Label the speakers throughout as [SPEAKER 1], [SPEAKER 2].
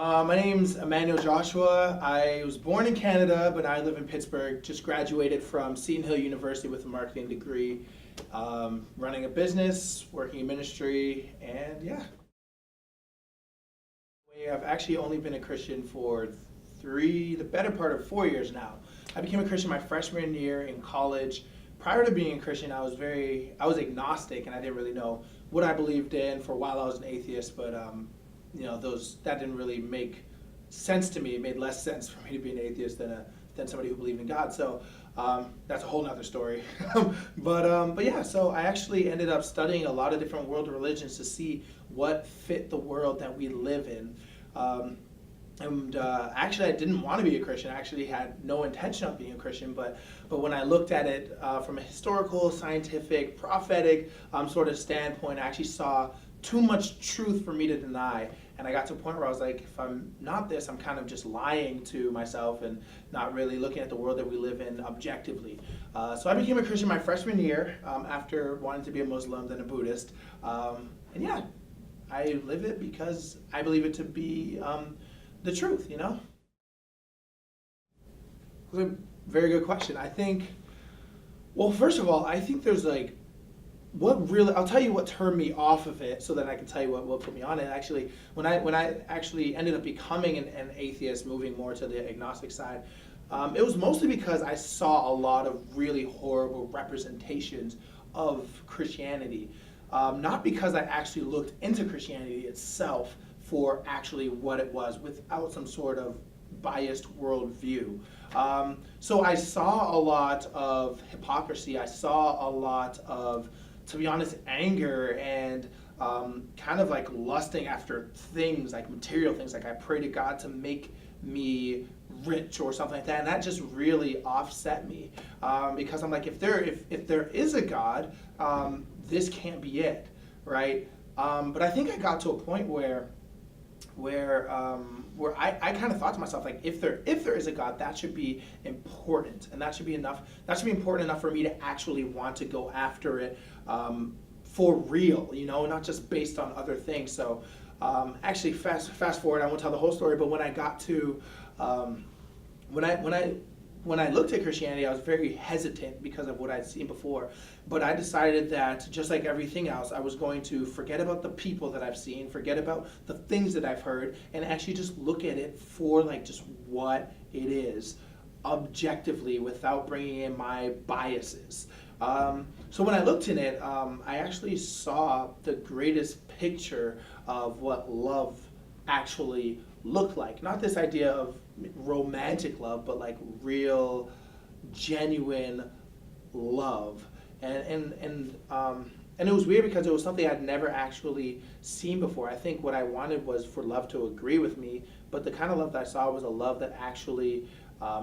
[SPEAKER 1] My name's Emmanuel Joshua. I was born in Canada, but I live in Pittsburgh. Just graduated from Seton Hill University with a marketing degree, running a business, working in ministry, and yeah. I've actually only been a Christian for the better part of 4 years now. I became a Christian my freshman year in college. Prior to being a Christian, I was agnostic and I didn't really know what I believed in. For a while, I was an atheist, but that didn't really make sense to me. It made less sense for me to be an atheist than somebody who believed in God. So that's a whole nother story. but yeah, so I actually ended up studying a lot of different world religions to see what fit the world that we live in. Actually, I didn't want to be a Christian. I actually had no intention of being a Christian, but when I looked at it from a historical, scientific, prophetic sort of standpoint, I actually saw too much truth for me to deny. And I got to a point where I was like, if I'm not this, I'm kind of just lying to myself and not really looking at the world that we live in objectively. So I became a Christian my freshman year after wanting to be a Muslim, then a Buddhist. And yeah, I live it because I believe it to be the truth, you know? It's a very good question. I think, well, first of all, I think there's like, I'll tell you what turned me off of it so that I can tell you what put me on it. Actually, when I actually ended up becoming an atheist, moving more to the agnostic side, it was mostly because I saw a lot of really horrible representations of Christianity. Not because I actually looked into Christianity itself for actually what it was without some sort of biased worldview. So I saw a lot of hypocrisy. I saw a lot of, to be honest, anger and kind of like lusting after things, like material things. Like I pray to God to make me rich or something like that, and that just really offset me because I'm like, if there is a God, this can't be it, right? But I think I got to a point where I kind of thought to myself, like, if there is a God, that should be important, and that should be enough. That should be important enough for me to actually want to go after it for real, you know, not just based on other things. So actually, fast forward, I won't tell the whole story, but when I got to when I looked at Christianity, I was very hesitant because of what I'd seen before. But I decided that, just like everything else, I was going to forget about the people that I've seen, forget about the things that I've heard, and actually just look at it for like just what it is, objectively, without bringing in my biases. So when I looked in it, I actually saw the greatest picture of what love actually looked like. Not this idea of romantic love, but like real, genuine love. And it was weird because it was something I'd never actually seen before. I think what I wanted was for love to agree with me, but the kind of love that I saw was a love that actually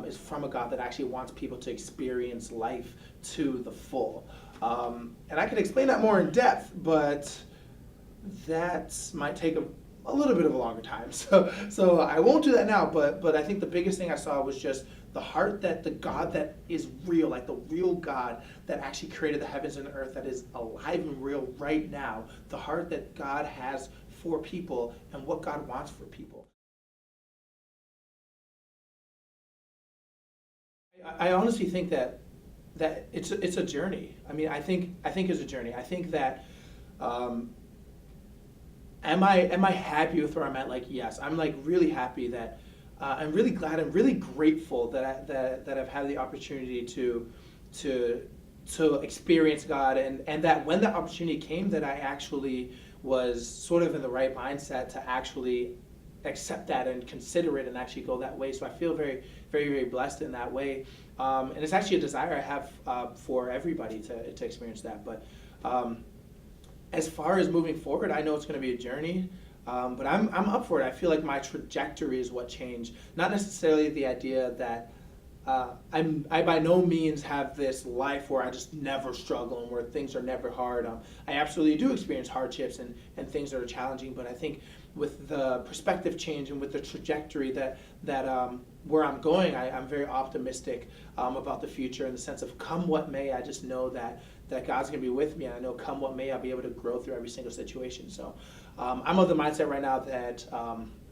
[SPEAKER 1] is from a God that actually wants people to experience life to the full. And I could explain that more in depth, but that might take a little bit of a longer time. So I won't do that now, but I think the biggest thing I saw was just the heart that the God that is real, like the real God that actually created the heavens and the earth, that is alive and real right now, the heart that God has for people and what God wants for people. I honestly think that it's a journey. I mean, I think it's a journey. I think that am I happy with where I'm at? Like, yes, I'm like really happy that I'm really glad, I'm really grateful that I've had the opportunity to experience God, and that when that opportunity came, that I actually was sort of in the right mindset to actually accept that and consider it and actually go that way. So I feel very, very, very blessed in that way. And it's actually a desire I have for everybody to experience that. But as far as moving forward, I know it's going to be a journey, but I'm up for it. I feel like my trajectory is what changed. Not necessarily the idea that I by no means have this life where I just never struggle and where things are never hard. I absolutely do experience hardships and things that are challenging, but I think with the perspective change and with the trajectory that where I'm going, I'm very optimistic about the future in the sense of come what may. I just know that God's going to be with me, and I know come what may, I'll be able to grow through every single situation. So I'm of the mindset right now that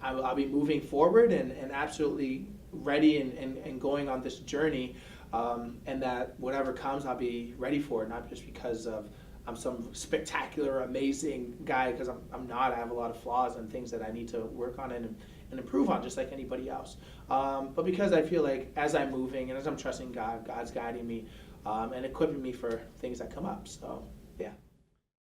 [SPEAKER 1] I'll be moving forward and absolutely ready and going on this journey, and that whatever comes, I'll be ready for it, not just because of I'm some spectacular, amazing guy, because I'm not. I have a lot of flaws and things that I need to work on and improve on, just like anybody else. But because I feel like as I'm moving and as I'm trusting God, God's guiding me and equipping me for things that come up. So